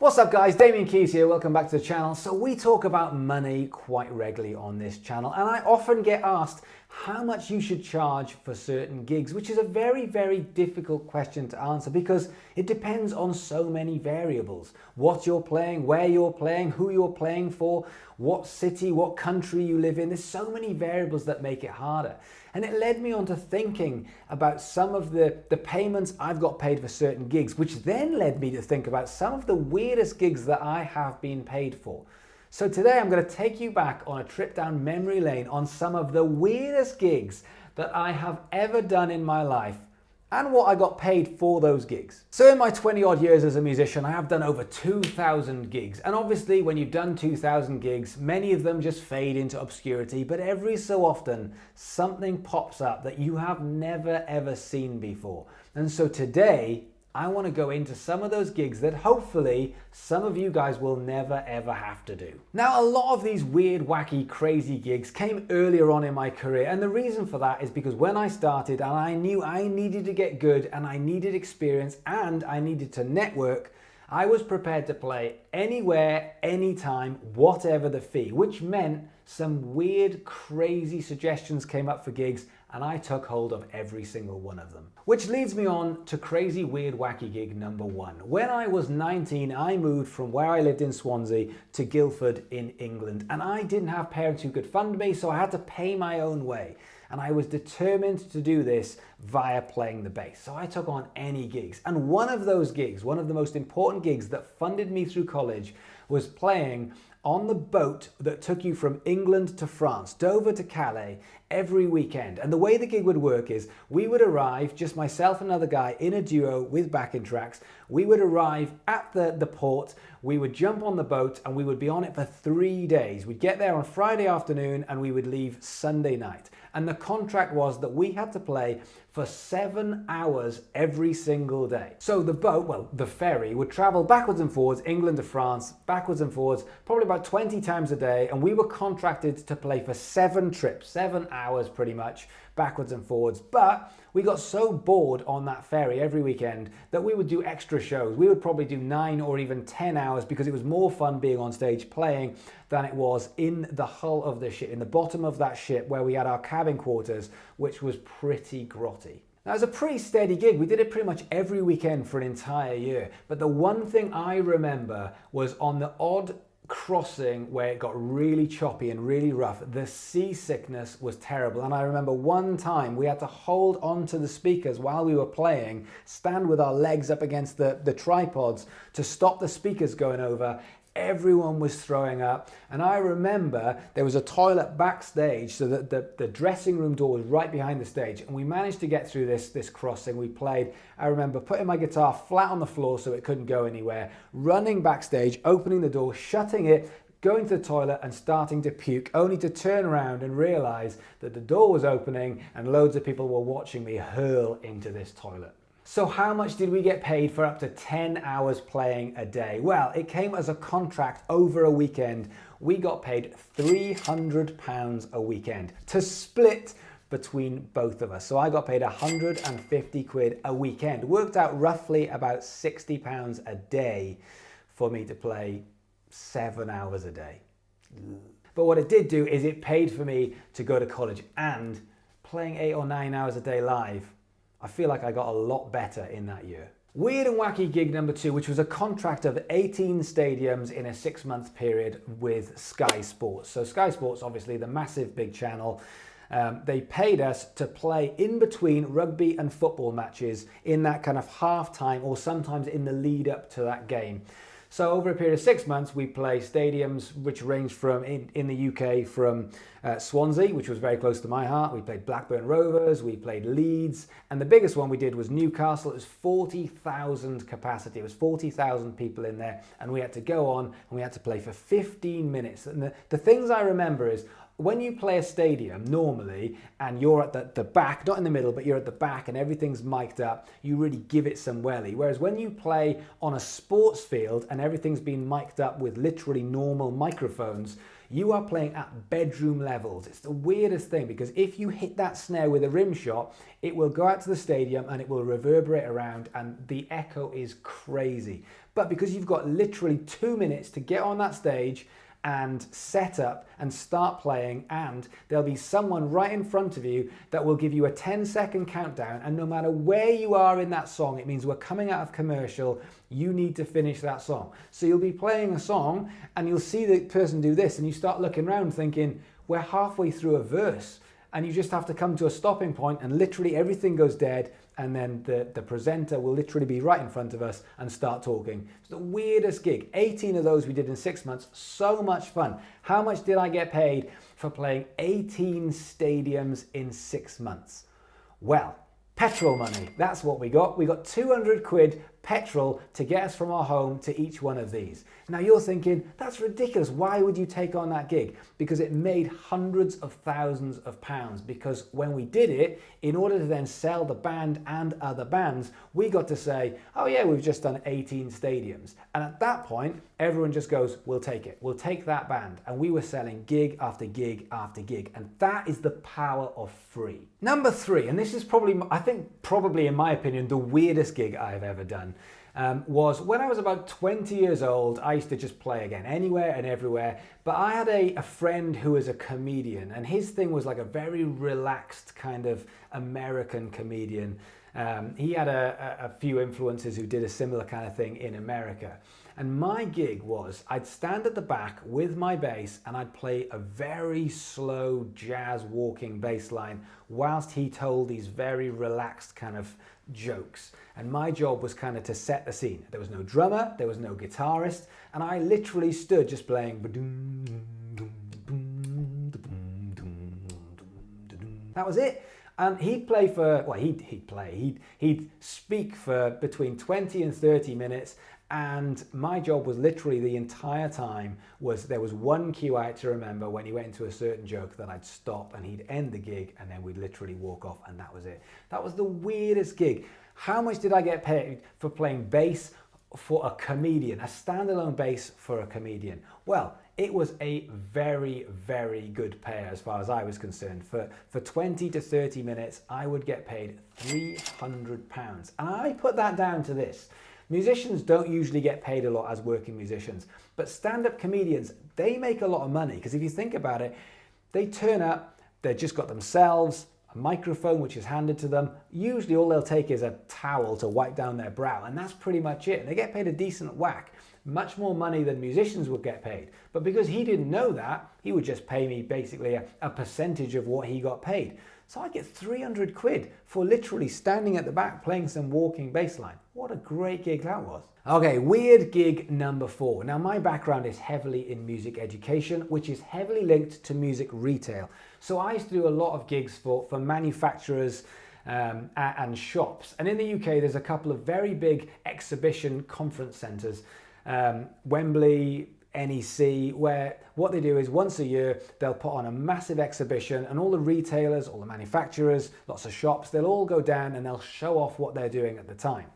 What's up guys, Damian here, welcome back to the channel. So we talk about money quite regularly on this channel, and I often get asked how much you should charge for certain gigs, which is a very, very difficult question to answer because it depends on so many variables. What you're playing, where you're playing, who you're playing for, what city, what country you live in. There's so many variables that make it harder. And it led me on to thinking about some of the payments I've got paid for certain gigs, which then led me to think about some of the weirdest gigs that I have been paid for. So today I'm going to take you back on a trip down memory lane on some of the weirdest gigs that I have ever done in my life and what I got paid for those gigs. So in my 20 odd years as a musician, I have done over 2,000 gigs. And obviously when you've done 2,000 gigs, many of them just fade into obscurity, but every so often something pops up that you have never ever seen before. And so today, I want to go into some of those gigs that hopefully some of you guys will never ever have to do. Now, a lot of these weird, wacky, crazy gigs came earlier on in my career, and the reason for that is because when I started and I knew I needed to get good and I needed experience and I needed to network, I was prepared to play anywhere, anytime, whatever the fee, which meant some weird, crazy suggestions came up for gigs and I took hold of every single one of them. Which leads me on to crazy, weird, wacky gig number one. When I was 19, I moved from where I lived in Swansea to Guildford in England, and I didn't have parents who could fund me, so I had to pay my own way. And I was determined to do this via playing the bass. So I took on any gigs. And one of those gigs, one of the most important gigs that funded me through college, was playing on the boat that took you from England to France, Dover to Calais, every weekend. And the way the gig would work is we would arrive, just myself and another guy in a duo with backing tracks. We would arrive at the port, we would jump on the boat and we would be on it for 3 days. We'd get there on Friday afternoon and we would leave Sunday night. And the contract was that we had to play for 7 hours every single day. So the boat, well, the ferry, would travel backwards and forwards, England to France, backwards and forwards, probably about 20 times a day. And we were contracted to play for 7 trips, 7 hours pretty much, backwards and forwards. But we got so bored on that ferry every weekend that we would do extra shows. We would probably do 9 or even 10 hours because it was more fun being on stage playing than it was in the hull of the ship, in the bottom of that ship where we had our cabin quarters, which was pretty grotty. Now, it was a pretty steady gig. We did it pretty much every weekend for an entire year. But the one thing I remember was on the odd crossing where it got really choppy and really rough, the seasickness was terrible. And I remember one time we had to hold onto the speakers while we were playing, stand with our legs up against the tripods to stop the speakers going over. Everyone was throwing up, and I remember there was a toilet backstage, so that the dressing room door was right behind the stage, and we managed to get through this crossing. We played. I remember putting my guitar flat on the floor so it couldn't go anywhere, running backstage, opening the door, shutting it, going to the toilet and starting to puke, only to turn around and realize that the door was opening and loads of people were watching me hurl into this toilet. So how much did we get paid for up to 10 hours playing a day? Well, it came as a contract over a weekend. We got paid £300 a weekend to split between both of us. So I got paid 150 quid a weekend. Worked out roughly about £60 a day for me to play 7 hours a day. But what it did do is it paid for me to go to college, and playing 8 or 9 hours a day live, I feel like I got a lot better in that year. Weird and wacky gig number 2, which was a contract of 18 stadiums in a 6-month period with Sky Sports. So Sky Sports, obviously the massive big channel, they paid us to play in between rugby and football matches in that kind of half-time or sometimes in the lead up to that game. So over a period of 6 months, we play stadiums which range from, in the UK, from Swansea, which was very close to my heart. We played Blackburn Rovers, we played Leeds, and the biggest one we did was Newcastle. It was 40,000 capacity. It was 40,000 people in there, and we had to go on and we had to play for 15 minutes. And the things I remember is, when you play a stadium normally and you're at the back, not in the middle, but you're at the back and everything's mic'd up, you really give it some welly. Whereas when you play on a sports field and everything's been mic'd up with literally normal microphones, you are playing at bedroom levels. It's the weirdest thing, because if you hit that snare with a rim shot, it will go out to the stadium and it will reverberate around, and the echo is crazy. But because you've got literally 2 minutes to get on that stage and set up and start playing, and there'll be someone right in front of you that will give you a 10-second countdown, and no matter where you are in that song, it means we're coming out of commercial, you need to finish that song. So you'll be playing a song and you'll see the person do this, and you start looking around thinking, we're halfway through a verse, and you just have to come to a stopping point and literally everything goes dead, and then the presenter will literally be right in front of us and start talking. It's the weirdest gig. 18 of those we did in 6 months. So much fun. How much did I get paid for playing 18 stadiums in 6 months? Well, petrol money. That's what we got. We got 200 quid petrol to get us from our home to each one of these. Now you're thinking, that's ridiculous. Why would you take on that gig? Because it made hundreds of thousands of pounds. Because when we did it, in order to then sell the band and other bands, we got to say, oh yeah, we've just done 18 stadiums. And at that point, everyone just goes, we'll take it. We'll take that band. And we were selling gig after gig after gig. And that is the power of free. Number 3, and this is probably, I think probably in my opinion, the weirdest gig I've ever done. Was when I was about 20 years old. I used to just play again anywhere and everywhere, but I had a friend who was a comedian, and his thing was like a very relaxed kind of American comedian. He had a few influencers who did a similar kind of thing in America. And my gig was, I'd stand at the back with my bass and I'd play a very slow jazz walking bass line whilst he told these very relaxed kind of jokes. And my job was kind of to set the scene. There was no drummer, there was no guitarist, and I literally stood just playing. That was it. And he'd play for, well, he'd speak for between 20 and 30 minutes. And my job was literally the entire time was there was one cue I had to remember when he went into a certain joke that I'd stop and he'd end the gig and then we'd literally walk off, and that was it. That was the weirdest gig. How much did I get paid for playing bass for a comedian, a standalone bass for a comedian? Well, it was a very, very good payer as far as I was concerned. For 20 to 30 minutes, I would get paid £300. And I put that down to this. Musicians don't usually get paid a lot as working musicians, but stand-up comedians, they make a lot of money, because if you think about it, they turn up, they've just got themselves, a microphone which is handed to them. Usually all they'll take is a towel to wipe down their brow, and that's pretty much it. And they get paid a decent whack, much more money than musicians would get paid. But because he didn't know that, he would just pay me basically a percentage of what he got paid. So I get 300 quid for literally standing at the back playing some walking bass line. What a great gig that was. Okay, weird gig number 4. Now my background is heavily in music education, which is heavily linked to music retail. So I used to do a lot of gigs for manufacturers and shops. And in the UK, there's a couple of very big exhibition conference centres, Wembley, NEC, where what they do is once a year they'll put on a massive exhibition, and all the retailers, all the manufacturers, lots of shops, they'll all go down and they'll show off what they're doing at the time.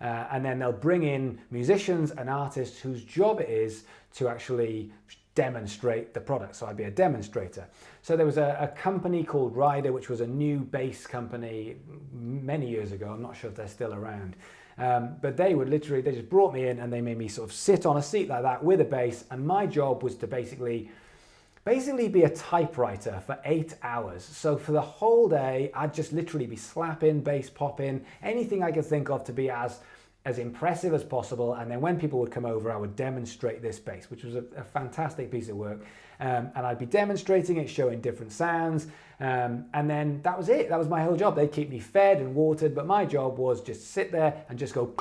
And then they'll bring in musicians and artists whose job it is to actually demonstrate the product. So I'd be a demonstrator. So there was a company called Ryder, which was a new bass company many years ago. I'm not sure if they're still around. But they just brought me in and they made me sort of sit on a seat like that with a bass, and my job was to basically be a typewriter for 8 hours. So for the whole day, I'd just literally be slapping, bass popping, anything I could think of to be as impressive as possible. And then when people would come over, I would demonstrate this bass, which was a fantastic piece of work. And I'd be demonstrating it, showing different sounds. And then that was it. That was my whole job. They'd keep me fed and watered, but my job was just sit there and just go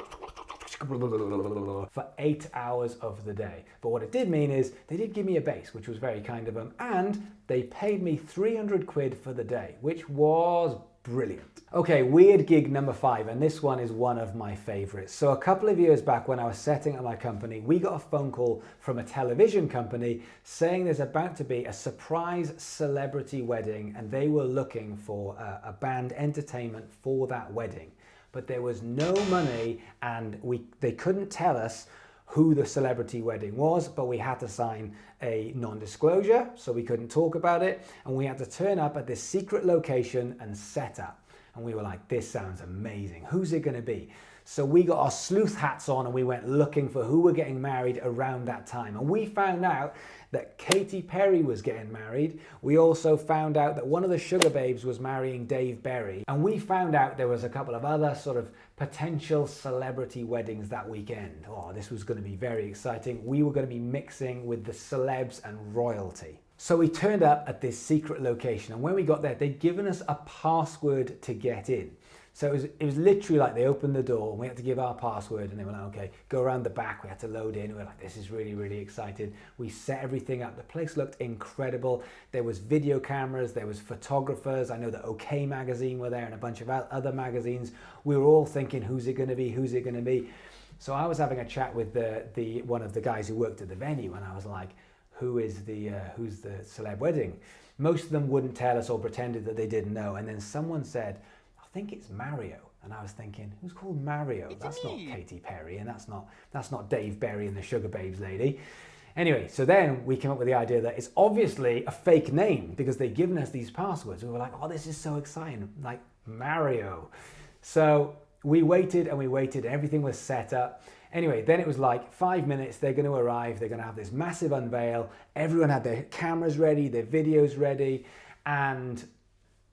for 8 hours of the day. But what it did mean is they did give me a bass, which was very kind of them, and they paid me 300 quid for the day, which was brilliant. Okay, weird gig number 5, and this one is one of my favorites. So a couple of years back when I was setting up my company, we got a phone call from a television company saying there's about to be a surprise celebrity wedding, and they were looking for a band entertainment for that wedding. But there was no money, and they couldn't tell us who the celebrity wedding was, but we had to sign a non-disclosure, so we couldn't talk about it, and we had to turn up at this secret location and set up. And we were like, this sounds amazing. Who's it going to be? So we got our sleuth hats on and we went looking for who were getting married around that time. And we found out that Katy Perry was getting married. We also found out that one of the Sugar Babes was marrying Dave Berry. And we found out there was a couple of other sort of potential celebrity weddings that weekend. Oh, this was going to be very exciting. We were going to be mixing with the celebs and royalty. So we turned up at this secret location, and when we got there, they'd given us a password to get in. So it was literally like they opened the door and we had to give our password, and they were like, okay, go around the back. We had to load in. We were like, this is really, really excited. We set everything up. The place looked incredible. There was video cameras, there was photographers. I know that OK Magazine were there and a bunch of other magazines. We were all thinking, who's it going to be? Who's it going to be? So I was having a chat with one of the guys who worked at the venue, and I was like, who's the celeb wedding? Most of them wouldn't tell us or pretended that they didn't know. And then someone said, I think it's Mario. And I was thinking, who's called Mario? That's not Katy Perry, and that's not Dave Berry and the Sugar Babes lady. Anyway, so then we came up with the idea that it's obviously a fake name because they've given us these passwords. We were like, oh, this is so exciting, like Mario. So we waited and we waited, everything was set up. Anyway, then it was like 5 minutes, they're going to arrive, they're going to have this massive unveil. Everyone had their cameras ready, their videos ready, and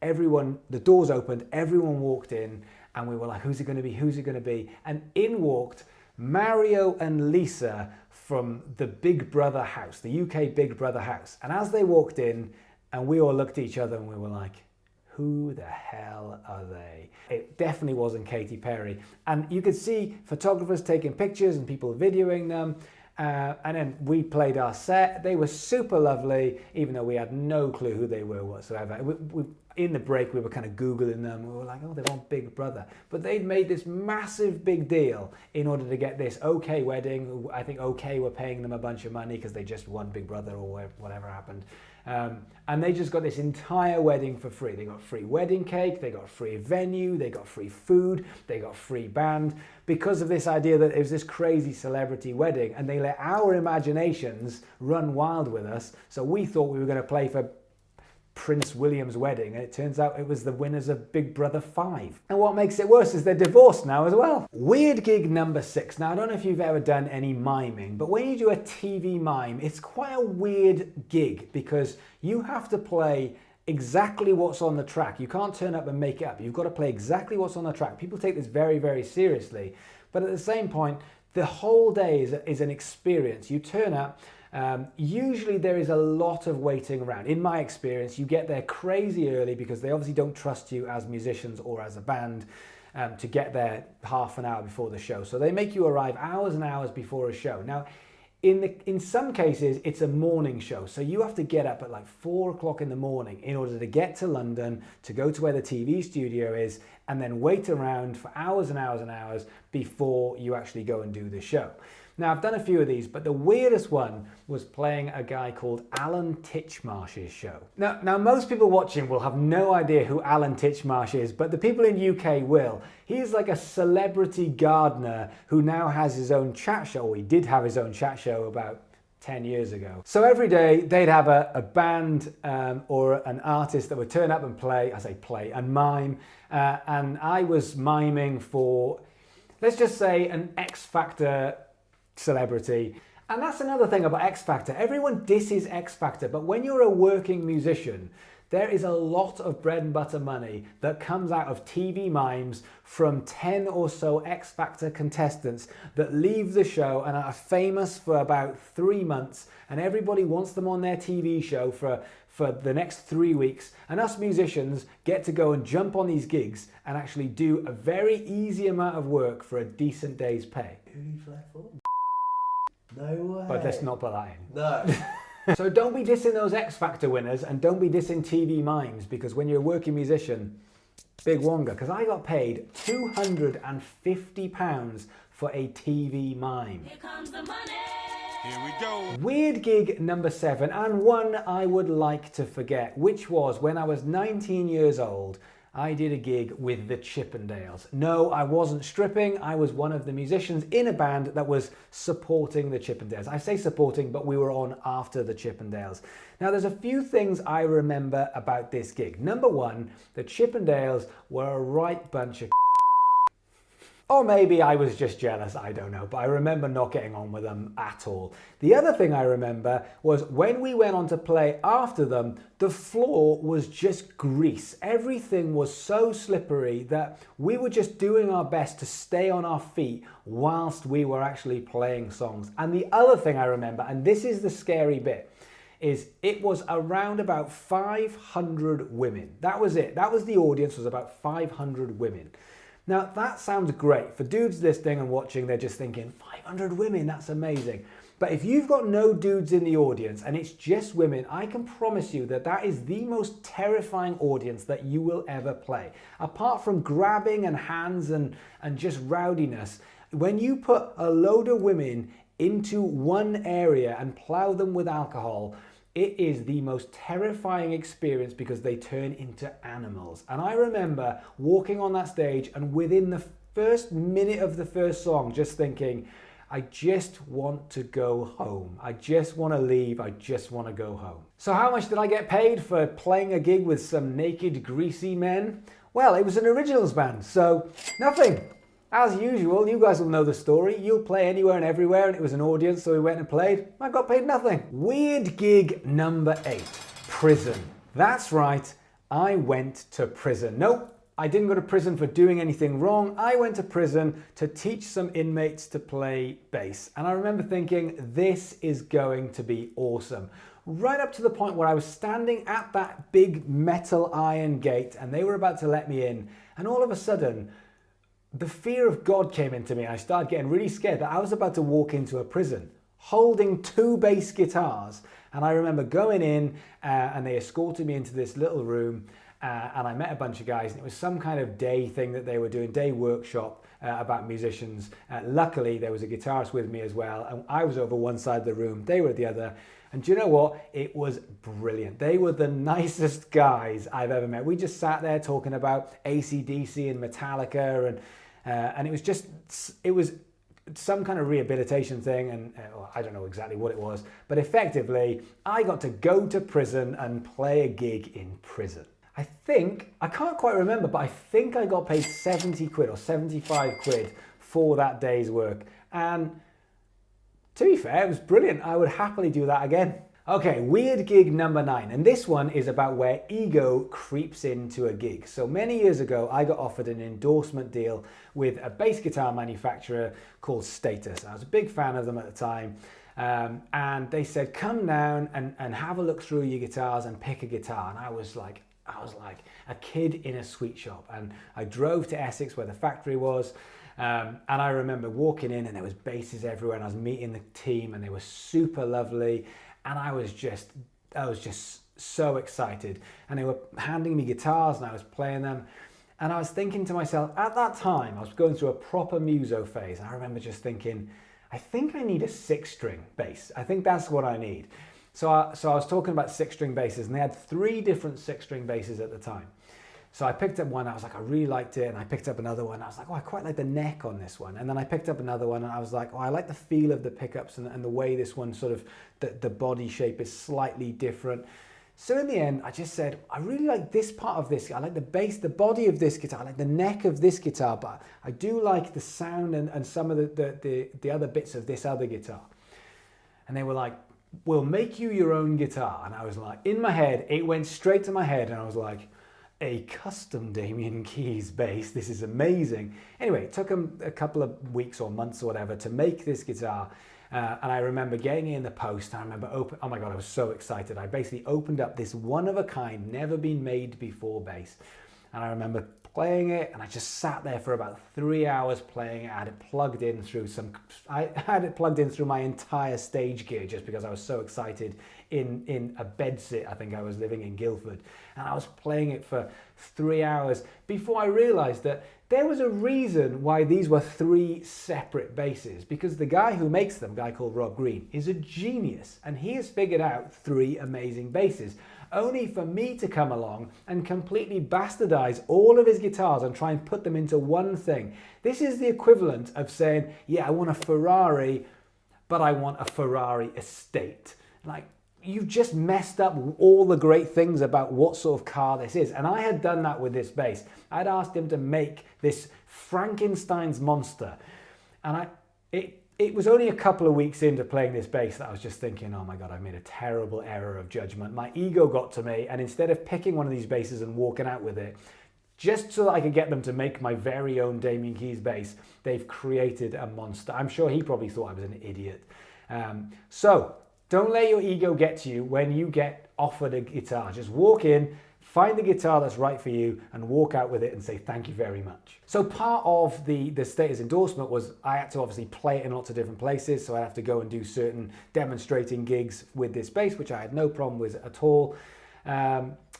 the doors opened, everyone walked in, and we were like, who's it going to be? Who's it going to be? And in walked Mario and Lisa from the Big Brother house, the UK Big Brother house. And as they walked in, and we all looked at each other and we were like, who the hell are they? It definitely wasn't Katy Perry. And you could see photographers taking pictures and people videoing them. And then we played our set. They were super lovely, even though we had no clue who they were whatsoever. In the break, we were kind of Googling them. We were like, oh, they're on Big Brother. But they'd made this massive big deal in order to get this OK wedding. I think OK were paying them a bunch of money because they just won Big Brother or whatever happened. And they just got this entire wedding for free. They got free wedding cake, they got free venue, they got free food, they got free band, because of this idea that it was this crazy celebrity wedding, and they let our imaginations run wild with us. So we thought we were going to play for Prince William's wedding, and it turns out it was the winners of Big Brother 5. And what makes it worse is they're divorced now as well. Weird gig number 6. Now, I don't know if you've ever done any miming, but when you do a TV mime, it's quite a weird gig because you have to play exactly what's on the track. You can't turn up and make it up. You've got to play exactly what's on the track. People take this very, very seriously, but at the same point, the whole day is an experience. You turn up. Usually there is a lot of waiting around. In my experience, you get there crazy early because they obviously don't trust you as musicians or as a band to get there half an hour before the show. So they make you arrive hours and hours before a show. Now, in some cases, it's a morning show. So you have to get up at like 4 o'clock in the morning in order to get to London, to go to where the TV studio is, and then wait around for hours and hours and hours before you actually go and do the show. Now, I've done a few of these, but the weirdest one was playing a guy called Alan Titchmarsh's show. Now, most people watching will have no idea who Alan Titchmarsh is, but the people in UK will. He's like a celebrity gardener who now has his own chat show, or he did have his own chat show about 10 years ago. So every day they'd have a band or an artist that would turn up and play, and mime. And I was miming for, let's just say, an X Factor celebrity. And that's another thing about X Factor. Everyone disses X Factor, but when you're a working musician, there is a lot of bread and butter money that comes out of TV mimes from 10 or so X Factor contestants that leave the show and are famous for about 3 months, and everybody wants them on their TV show for the next 3 weeks, and us musicians get to go and jump on these gigs and actually do a very easy amount of work for a decent day's pay. Who do you play for? No way. But let's not put that in. No. So don't be dissing those X Factor winners, and don't be dissing TV mimes, because when you're a working musician, big wonga. Because I got paid £250 for a TV mime. Here comes the money. Here we go. Weird gig number 7, and one I would like to forget, which was when I was 19 years old. I did a gig with the Chippendales. No, I wasn't stripping. I was one of the musicians in a band that was supporting the Chippendales. I say supporting, but we were on after the Chippendales. Now, there's a few things I remember about this gig. Number one, the Chippendales were a right bunch of Or maybe I was just jealous, I don't know, but I remember not getting on with them at all. The other thing I remember was when we went on to play after them, the floor was just grease. Everything was so slippery that we were just doing our best to stay on our feet whilst we were actually playing songs. And the other thing I remember, and this is the scary bit, is it was around about 500 women. That was it. That was the audience, was about 500 women. Now, that sounds great. For dudes listening and watching, they're just thinking, 500 women, that's amazing. But if you've got no dudes in the audience and it's just women, I can promise you that that is the most terrifying audience that you will ever play. Apart from grabbing and hands and just rowdiness, when you put a load of women into one area and plow them with alcohol, it is the most terrifying experience because they turn into animals. And I remember walking on that stage and within the first minute of the first song, just thinking, I just want to go home. I just want to leave. I just want to go home. So how much did I get paid for playing a gig with some naked, greasy men? Well, it was an originals band, so nothing. As usual, you guys will know the story. You'll play anywhere and everywhere, and it was an audience, so we went and played. I got paid nothing. Weird gig number 8, prison. That's right, I went to prison. Nope, I didn't go to prison for doing anything wrong. I went to prison to teach some inmates to play bass. And I remember thinking, this is going to be awesome. Right up to the point where I was standing at that big metal iron gate, and they were about to let me in, and all of a sudden, the fear of God came into me. I started getting really scared that I was about to walk into a prison holding 2 bass guitars. And I remember going in and they escorted me into this little room and I met a bunch of guys, and it was some kind of day thing that they were doing, day workshop about musicians. Luckily, there was a guitarist with me as well, and I was over one side of the room, they were the other. And do you know what? It was brilliant. They were the nicest guys I've ever met. We just sat there talking about AC/DC and Metallica, and it was some kind of rehabilitation thing, and I don't know exactly what it was, but effectively, I got to go to prison and play a gig in prison. I can't quite remember, but I think I got paid 70 quid or 75 quid for that day's work. And to be fair, it was brilliant. I would happily do that again. Okay, weird gig number 9, and this one is about where ego creeps into a gig. So many years ago, I got offered an endorsement deal with a bass guitar manufacturer called Status. I was a big fan of them at the time, and they said, come down and have a look through your guitars and pick a guitar. And I was like a kid in a sweet shop, and I drove to Essex where the factory was. And I remember walking in and there was basses everywhere, and I was meeting the team and they were super lovely. And I was just so excited. And they were handing me guitars and I was playing them. And I was thinking to myself, at that time, I was going through a proper muso phase. And I remember just thinking, I think I need a 6-string bass. I think that's what I need. So I was talking about 6-string basses, and they had 3 different 6-string basses at the time. So I picked up one, I was like, I really liked it, and I picked up another one, I was like, oh, I quite like the neck on this one. And then I picked up another one, and I was like, oh, I like the feel of the pickups and the way this one sort of, the body shape is slightly different. So in the end, I just said, I really like this part of this. I like the bass, the body of this guitar, I like the neck of this guitar, but I do like the sound and some of the other bits of this other guitar. And they were like, we'll make you your own guitar. And I was like, in my head, it went straight to my head, and I was like, a custom Damian Keys bass, this is amazing. Anyway, it took them a couple of weeks or months or whatever to make this guitar. And I remember getting it in the post. I remember oh my God, I was so excited. I basically opened up this one-of-a-kind, never been made before bass. And I remember playing it, and I just sat there for about 3 hours playing it. I had it plugged in through my entire stage gear just because I was so excited in a bedsit. I think I was living in Guildford, and I was playing it for 3 hours before I realized that there was a reason why these were 3 separate basses, because the guy who makes them, a guy called Rob Green, is a genius, and he has figured out 3 amazing basses, only for me to come along and completely bastardize all of his guitars and try and put them into one thing. This is the equivalent of saying, yeah, I want a Ferrari, but I want a Ferrari estate. Like, you've just messed up all the great things about what sort of car this is. And I had done that with this bass. I'd asked him to make this Frankenstein's monster. And it was only a couple of weeks into playing this bass that I was just thinking, oh my God, I made a terrible error of judgment. My ego got to me, and instead of picking one of these basses and walking out with it, just so that I could get them to make my very own Damian Keys bass, they've created a monster. I'm sure he probably thought I was an idiot. So don't let your ego get to you when you get offered a guitar. Just walk in, find the guitar that's right for you, and walk out with it and say thank you very much. So part of the status endorsement was I had to obviously play it in lots of different places, so I have to go and do certain demonstrating gigs with this bass, which I had no problem with at all.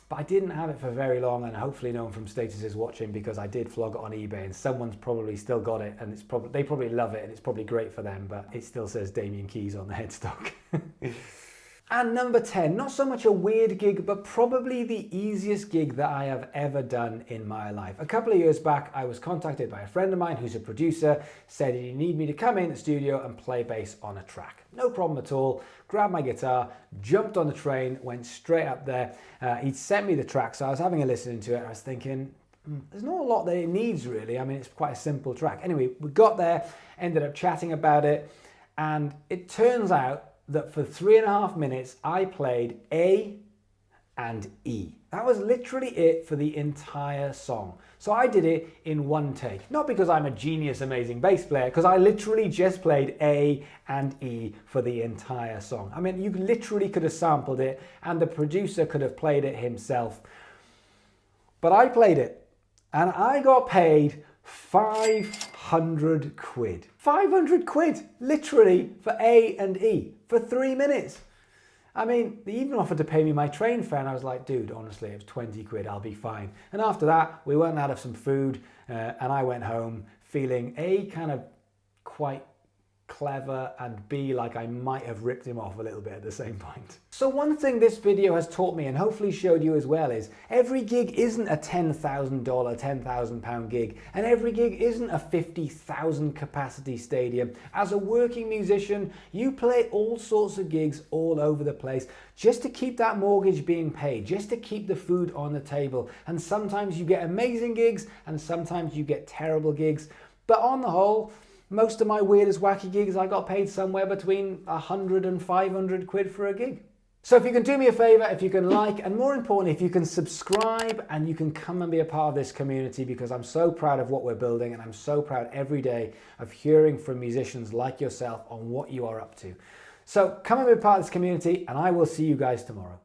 But I didn't have it for very long, and hopefully no one from Status is watching, because I did flog it on eBay and someone's probably still got it, and they probably love it and it's probably great for them, but it still says Damian Keys on the headstock. And number 10, not so much a weird gig, but probably the easiest gig that I have ever done in my life. A couple of years back, I was contacted by a friend of mine who's a producer, said he needed me to come in the studio and play bass on a track. No problem at all. Grabbed my guitar, jumped on the train, went straight up there. He'd sent me the track, so I was having a listen to it. I was thinking, there's not a lot that it needs really. I mean, it's quite a simple track. Anyway, we got there, ended up chatting about it, and it turns out that for 3.5 minutes, I played A and E. That was literally it for the entire song. So I did it in one take. Not because I'm a genius, amazing bass player, because I literally just played A and E for the entire song. I mean, you literally could have sampled it and the producer could have played it himself. But I played it and I got paid 500 quid. 500 quid, literally, for A and E for 3 minutes. I mean, they even offered to pay me my train fare, and I was like, dude, honestly, it was 20 quid, I'll be fine. And after that, we went out of some food, and I went home feeling A, kind of quite clever, and B, like I might have ripped him off a little bit at the same point. So one thing this video has taught me, and hopefully showed you as well, is every gig isn't a $10,000, £10,000 gig, and every gig isn't a 50,000 capacity stadium. As a working musician, you play all sorts of gigs all over the place just to keep that mortgage being paid, just to keep the food on the table. And sometimes you get amazing gigs, and sometimes you get terrible gigs. But on the whole, most of my weirdest wacky gigs, I got paid somewhere between 100 and 500 quid for a gig. So if you can do me a favor, if you can like, and more importantly, if you can subscribe and you can come and be a part of this community, because I'm so proud of what we're building, and I'm so proud every day of hearing from musicians like yourself on what you are up to. So come and be a part of this community, and I will see you guys tomorrow.